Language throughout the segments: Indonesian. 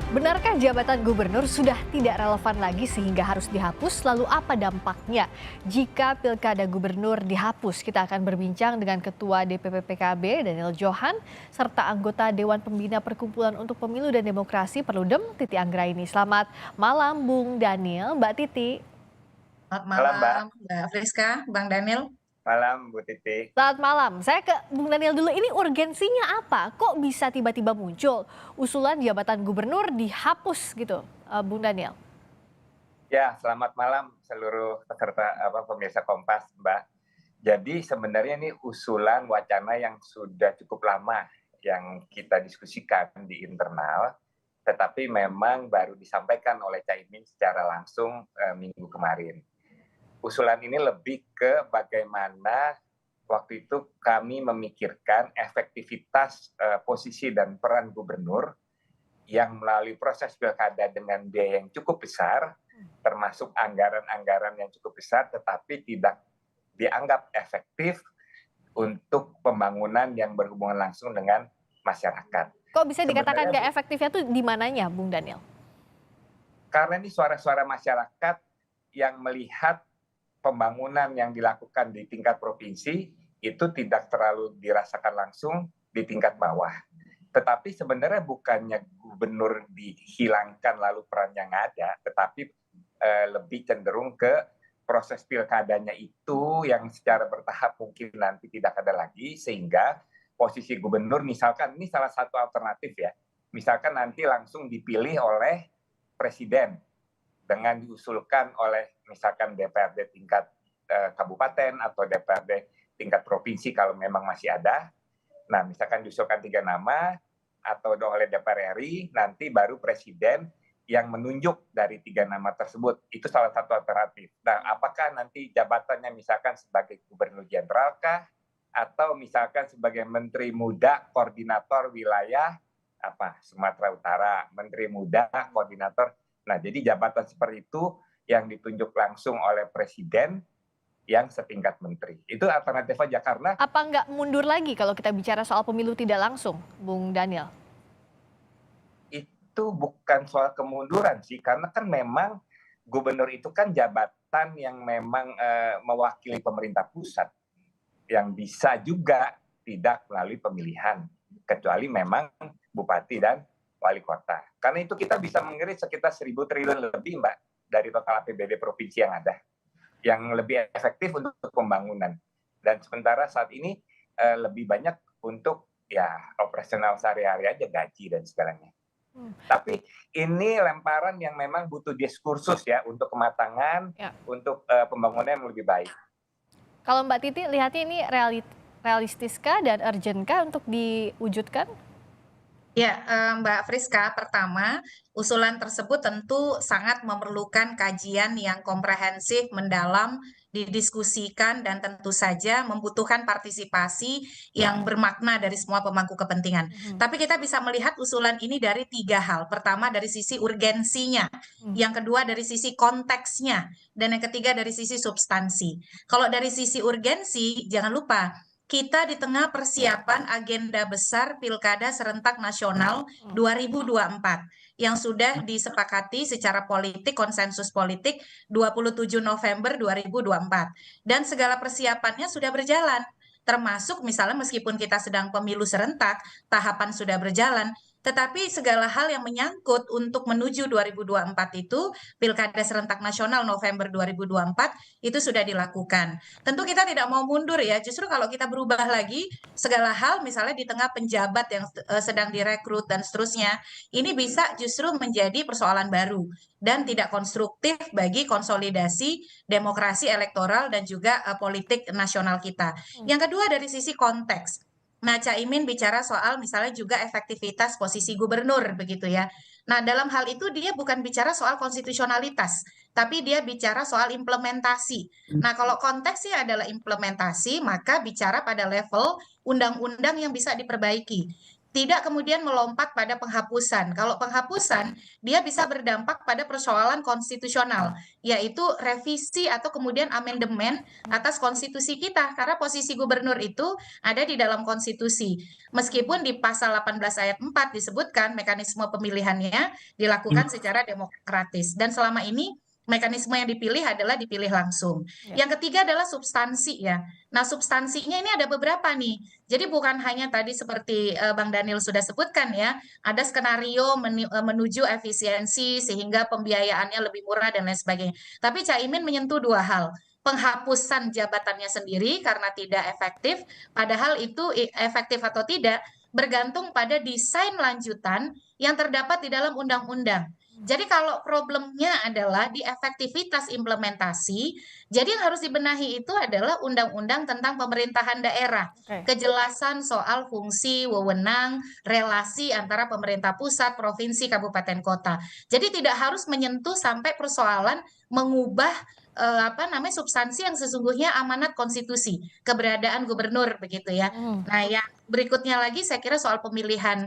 Benarkah jabatan gubernur sudah tidak relevan lagi sehingga harus dihapus? Lalu apa dampaknya jika pilkada gubernur dihapus? Kita akan berbincang dengan Ketua DPP PKB Daniel Johan serta anggota Dewan Pembina Perkumpulan untuk Pemilu dan Demokrasi Perludem Titi Anggraini. Selamat malam Bung Daniel, Mbak Titi. Selamat Malam Mbak, malam, Mbak Friska, Bang Daniel. malam Bu Titi. Selamat malam. Saya ke Bung Daniel dulu. Ini urgensinya apa? Kok bisa tiba-tiba muncul usulan jabatan gubernur dihapus gitu, Bung Daniel? Ya, selamat malam seluruh peserta pemirsa Kompas, Mbak. Jadi sebenarnya ini usulan wacana yang sudah cukup lama yang kita diskusikan di internal, tetapi memang baru disampaikan oleh Caimin secara langsung minggu kemarin. Usulan ini lebih ke bagaimana waktu itu kami memikirkan efektivitas posisi dan peran gubernur yang melalui proses pilkada dengan biaya yang cukup besar, termasuk anggaran-anggaran yang cukup besar, tetapi tidak dianggap efektif untuk pembangunan yang berhubungan langsung dengan masyarakat. Kok bisa dikatakan Sebenarnya nggak efektifnya tuh di mananya, Bung Daniel? karena ini suara-suara masyarakat yang melihat pembangunan yang dilakukan di tingkat provinsi itu tidak terlalu dirasakan langsung di tingkat bawah. Tetapi sebenarnya bukannya gubernur dihilangkan lalu perannya nggak ada, tetapi lebih cenderung ke proses pilkadanya itu yang secara bertahap mungkin nanti tidak ada lagi, sehingga posisi gubernur misalkan, ini salah satu alternatif ya, misalkan nanti langsung dipilih oleh presiden dengan diusulkan oleh misalkan DPRD tingkat kabupaten atau DPRD tingkat provinsi kalau memang masih ada. Nah, misalkan diusulkan 3 nama atau oleh DPR RI, nanti baru presiden yang menunjuk dari 3 nama tersebut. Itu salah satu alternatif. Nah, apakah nanti jabatannya misalkan sebagai gubernur jenderal kah? Atau misalkan sebagai menteri muda koordinator wilayah Sumatera Utara, menteri muda koordinator. Nah, jadi jabatan seperti itu yang ditunjuk langsung oleh presiden yang setingkat menteri. Itu alternatif aja karena Apa nggak mundur lagi kalau kita bicara soal pemilu tidak langsung, Bung Daniel? itu bukan soal kemunduran sih, karena kan memang gubernur itu kan jabatan yang memang mewakili pemerintah pusat yang bisa juga tidak melalui pemilihan, kecuali memang bupati dan wali kota. Karena itu kita bisa mengirit sekitar 1.000 triliun lebih, Mbak, dari total APBD provinsi yang ada, yang lebih efektif untuk pembangunan. Dan sementara saat ini lebih banyak untuk ya operasional sehari-hari aja, gaji dan segalanya. Tapi ini lemparan yang memang butuh diskursus ya untuk kematangan, Ya. untuk pembangunan yang lebih baik. Kalau Mbak Titi lihatnya ini realistiskah dan urgentkah untuk diwujudkan? Ya, Mbak Friska, pertama, usulan tersebut tentu sangat memerlukan kajian yang komprehensif, mendalam, didiskusikan, dan tentu saja membutuhkan partisipasi yang bermakna dari semua pemangku kepentingan. Tapi kita bisa melihat usulan ini dari 3 hal. Pertama, dari sisi urgensinya. Yang kedua, dari sisi konteksnya. Dan yang ketiga, dari sisi substansi. Kalau dari sisi urgensi, jangan lupa, kita di tengah persiapan agenda besar Pilkada Serentak Nasional 2024 yang sudah disepakati secara politik, konsensus politik 27 November 2024. Dan segala persiapannya sudah berjalan. Termasuk misalnya meskipun kita sedang pemilu serentak, tahapan sudah berjalan, tetapi segala hal yang menyangkut untuk menuju 2024 itu, Pilkada Serentak Nasional November 2024 itu sudah dilakukan. Tentu kita tidak mau mundur ya, justru kalau kita berubah lagi segala hal misalnya di tengah penjabat yang sedang direkrut dan seterusnya, ini bisa justru menjadi persoalan baru dan tidak konstruktif bagi konsolidasi demokrasi elektoral dan juga politik nasional kita. Yang kedua dari sisi konteks. Nah, Caimin bicara soal misalnya juga efektivitas posisi gubernur begitu ya. Nah, dalam hal itu dia bukan bicara soal konstitusionalitas, tapi dia bicara soal implementasi. Nah, kalau konteksnya adalah implementasi, maka bicara pada level undang-undang yang bisa diperbaiki. tidak kemudian melompat pada penghapusan. Kalau penghapusan, dia bisa berdampak pada persoalan konstitusional, yaitu revisi atau kemudian amandemen atas konstitusi kita, karena posisi gubernur itu ada di dalam konstitusi. Meskipun di pasal 18 ayat 4 disebutkan mekanisme pemilihannya dilakukan secara demokratis. Dan selama ini mekanisme yang dipilih adalah dipilih langsung. Ya. Yang ketiga adalah substansi ya. Nah, substansinya ini ada beberapa nih. Jadi bukan hanya tadi seperti Bang Daniel sudah sebutkan ya, ada skenario menuju efisiensi sehingga pembiayaannya lebih murah dan lain sebagainya. Tapi Caimin menyentuh dua hal. Penghapusan jabatannya sendiri karena tidak efektif, padahal itu efektif atau tidak bergantung pada desain lanjutan yang terdapat di dalam undang-undang. Jadi kalau problemnya adalah di efektivitas implementasi, jadi yang harus dibenahi itu adalah undang-undang tentang pemerintahan daerah. Oke. Kejelasan soal fungsi, wewenang, relasi antara pemerintah pusat, provinsi, kabupaten, kota. Jadi tidak harus menyentuh sampai persoalan mengubah substansi yang sesungguhnya amanat konstitusi, keberadaan gubernur begitu ya. Nah, yang berikutnya lagi saya kira soal pemilihan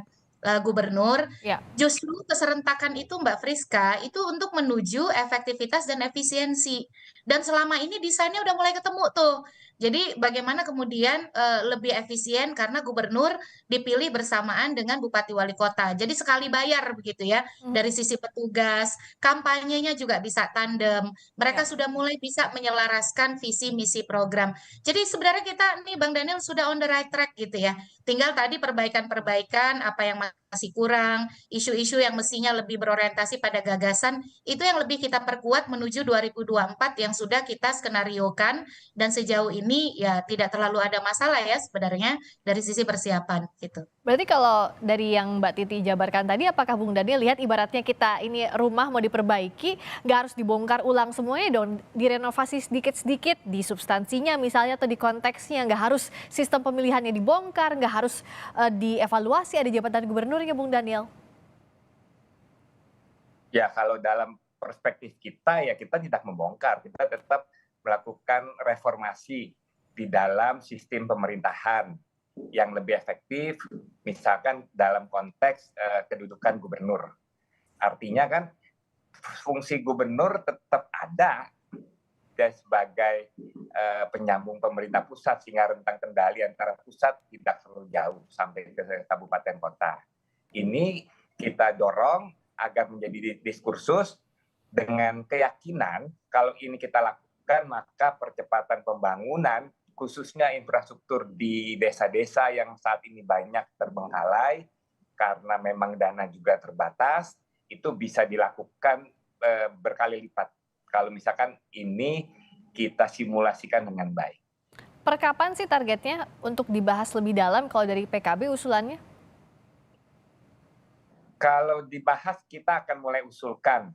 gubernur, Ya. justru keserentakan itu Mbak Friska itu untuk menuju efektivitas dan efisiensi. Dan selama ini desainnya udah mulai ketemu tuh. Jadi bagaimana kemudian lebih efisien karena gubernur dipilih bersamaan dengan bupati wali kota. Jadi sekali bayar begitu ya. Dari sisi petugas, kampanyenya juga bisa tandem. Mereka Ya. sudah mulai bisa menyelaraskan visi misi program. Jadi sebenarnya kita nih Bang Daniel sudah on the right track gitu ya. Tinggal tadi perbaikan-perbaikan apa yang masih kurang, isu-isu yang mestinya lebih berorientasi pada gagasan, itu yang lebih kita perkuat menuju 2024 yang sudah kita skenariokan dan sejauh ini ya tidak terlalu ada masalah ya sebenarnya dari sisi persiapan gitu. Berarti kalau dari yang Mbak Titi jabarkan tadi, apakah Bung Daniel lihat ibaratnya kita ini rumah mau diperbaiki, nggak harus dibongkar ulang semuanya dong, direnovasi sedikit-sedikit di substansinya misalnya atau di konteksnya, nggak harus sistem pemilihannya dibongkar, nggak harus dievaluasi ada jabatan gubernurnya Bung Daniel? Ya, kalau dalam perspektif kita ya kita tidak membongkar, kita tetap melakukan reformasi di dalam sistem pemerintahan yang lebih efektif, misalkan dalam konteks kedudukan gubernur. Artinya kan fungsi gubernur tetap ada dan sebagai penyambung pemerintah pusat sehingga rentang kendali antara pusat tidak terlalu jauh sampai ke kabupaten kota. Ini kita dorong agar menjadi diskursus dengan keyakinan kalau ini kita lakukan maka percepatan pembangunan khususnya infrastruktur di desa-desa yang saat ini banyak terbengkalai karena memang dana juga terbatas itu bisa dilakukan berkali lipat kalau misalkan ini kita simulasikan dengan baik. Per kapan sih targetnya untuk dibahas lebih dalam kalau dari PKB usulannya? Kalau dibahas kita akan mulai usulkan,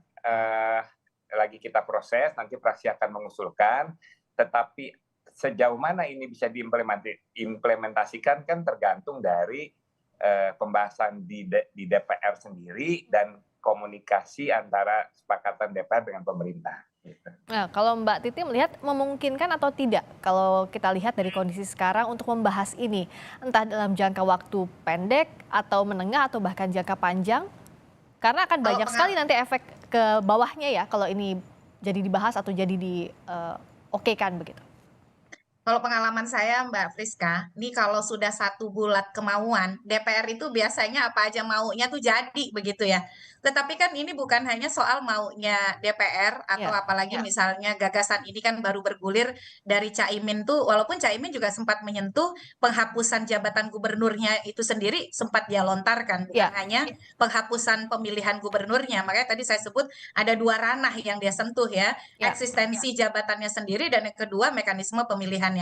lagi kita proses, nanti fraksi akan mengusulkan, tetapi sejauh mana ini bisa diimplementasikan kan tergantung dari pembahasan di DPR sendiri dan komunikasi antara kesepakatan DPR dengan pemerintah. Nah, kalau Mbak Titi melihat memungkinkan atau tidak kalau kita lihat dari kondisi sekarang untuk membahas ini, entah dalam jangka waktu pendek atau menengah atau bahkan jangka panjang? Karena akan banyak sekali nanti efek ke bawahnya ya kalau ini jadi dibahas atau jadi diokekan begitu. Kalau pengalaman saya Mbak Friska, ini kalau sudah satu bulat kemauan, DPR itu biasanya apa aja maunya tuh jadi begitu ya. Tetapi kan ini bukan hanya soal maunya DPR atau apalagi misalnya gagasan ini kan baru bergulir dari Caimin tuh, walaupun Caimin juga sempat menyentuh penghapusan jabatan gubernurnya itu sendiri sempat dia lontarkan, bukan hanya penghapusan pemilihan gubernurnya. Makanya tadi saya sebut ada dua ranah yang dia sentuh ya, eksistensi jabatannya sendiri dan yang kedua mekanisme pemilihan.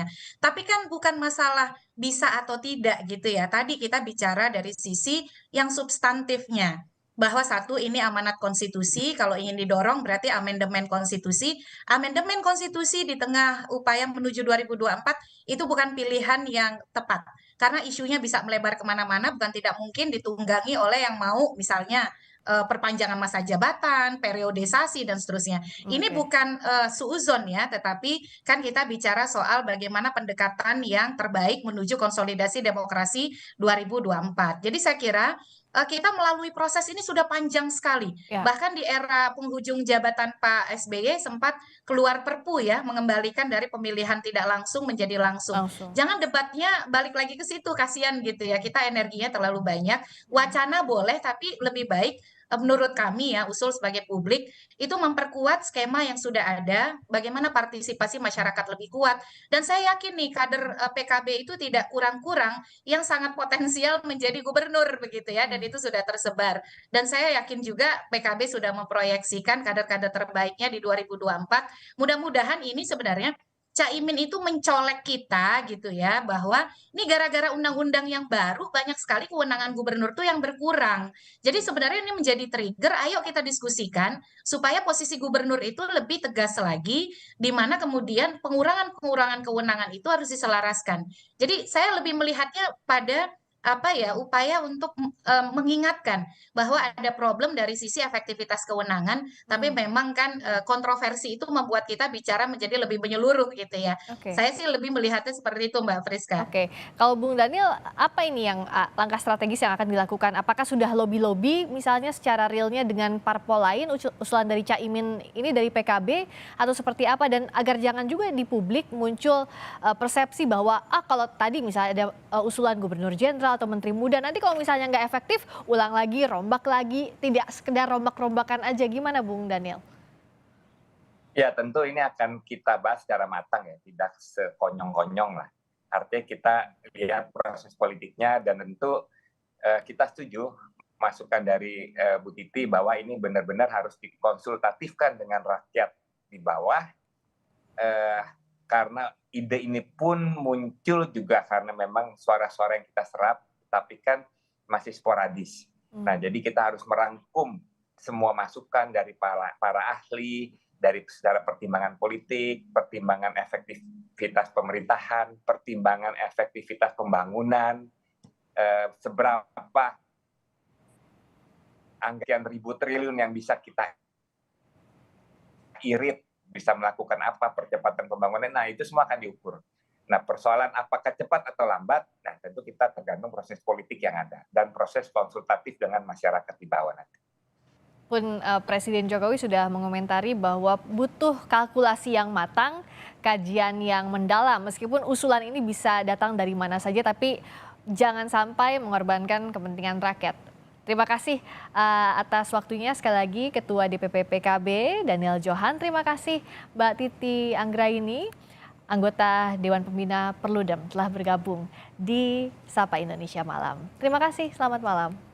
Tapi kan bukan masalah bisa atau tidak gitu ya. Tadi kita bicara dari sisi yang substantifnya. Bahwa satu ini amanat konstitusi, kalau ingin didorong berarti amandemen konstitusi. Amandemen konstitusi di tengah upaya menuju 2024 itu bukan pilihan yang tepat. Karena isunya bisa melebar kemana-mana, bukan tidak mungkin ditunggangi oleh yang mau misalnya perpanjangan masa jabatan, periodisasi dan seterusnya. Ini Oke. bukan suuzon ya, tetapi kan kita bicara soal bagaimana pendekatan yang terbaik menuju konsolidasi demokrasi 2024. Jadi saya kira kita melalui proses ini sudah panjang sekali. Ya, Bahkan di era penghujung jabatan Pak SBY sempat keluar perpu ya, mengembalikan dari pemilihan tidak langsung menjadi langsung. langsung. Jangan debatnya balik lagi ke situ, kasihan gitu ya. Kita energinya terlalu banyak. Wacana boleh, tapi lebih baik menurut kami ya, usul sebagai publik itu memperkuat skema yang sudah ada, bagaimana partisipasi masyarakat lebih kuat. Dan saya yakin nih kader PKB itu tidak kurang-kurang yang sangat potensial menjadi gubernur begitu ya, dan itu sudah tersebar. Dan saya yakin juga PKB sudah memproyeksikan kader-kader terbaiknya di 2024. Mudah-mudahan ini sebenarnya Caimin itu mencolek kita gitu ya, bahwa ini gara-gara undang-undang yang baru banyak sekali kewenangan gubernur tuh yang berkurang. Jadi sebenarnya ini menjadi trigger, ayo kita diskusikan supaya posisi gubernur itu lebih tegas lagi, di mana kemudian pengurangan-pengurangan kewenangan itu harus diselaraskan. Jadi saya lebih melihatnya pada apa ya, upaya untuk mengingatkan bahwa ada problem dari sisi efektivitas kewenangan, tapi memang kan kontroversi itu membuat kita bicara menjadi lebih menyeluruh gitu ya. Oke. Saya sih lebih melihatnya seperti itu Mbak Friska. Oke, kalau Bung Daniel, apa ini yang langkah strategis yang akan dilakukan? Apakah sudah lobby-lobby misalnya secara realnya dengan parpol lain, usulan dari Caimin ini dari PKB, atau seperti apa? Dan agar jangan juga di publik muncul persepsi bahwa kalau tadi misalnya ada usulan gubernur jenderal atau menteri muda, nanti kalau misalnya nggak efektif, ulang lagi, rombak lagi, tidak sekedar rombak-rombakan aja. Gimana Bung Daniel? Ya, tentu ini akan kita bahas secara matang ya, tidak sekonyong-konyong lah. Artinya kita lihat proses politiknya dan tentu kita setuju masukan dari Bu Titi bahwa ini benar-benar harus dikonsultatifkan dengan rakyat di bawah, karena ide ini pun muncul juga karena memang suara-suara yang kita serap, tapi kan masih sporadis. Nah, jadi kita harus merangkum semua masukan dari para ahli, dari secara pertimbangan politik, pertimbangan efektivitas pemerintahan, pertimbangan efektivitas pembangunan, seberapa anggaran ribu triliun yang bisa kita irit, bisa melakukan apa percepatan pembangunan, nah itu semua akan diukur. Nah, persoalan apakah cepat atau lambat, nah tentu kita tergantung proses politik yang ada dan proses konsultatif dengan masyarakat di bawah nanti. Pun Presiden Jokowi sudah mengomentari bahwa butuh kalkulasi yang matang, kajian yang mendalam. Meskipun usulan ini bisa datang dari mana saja, tapi jangan sampai mengorbankan kepentingan rakyat. Terima kasih atas waktunya sekali lagi Ketua DPP PKB Daniel Johan. Terima kasih Mbak Titi Anggraini, anggota Dewan Pembina Perludem telah bergabung di Sapa Indonesia Malam. Terima kasih, selamat malam.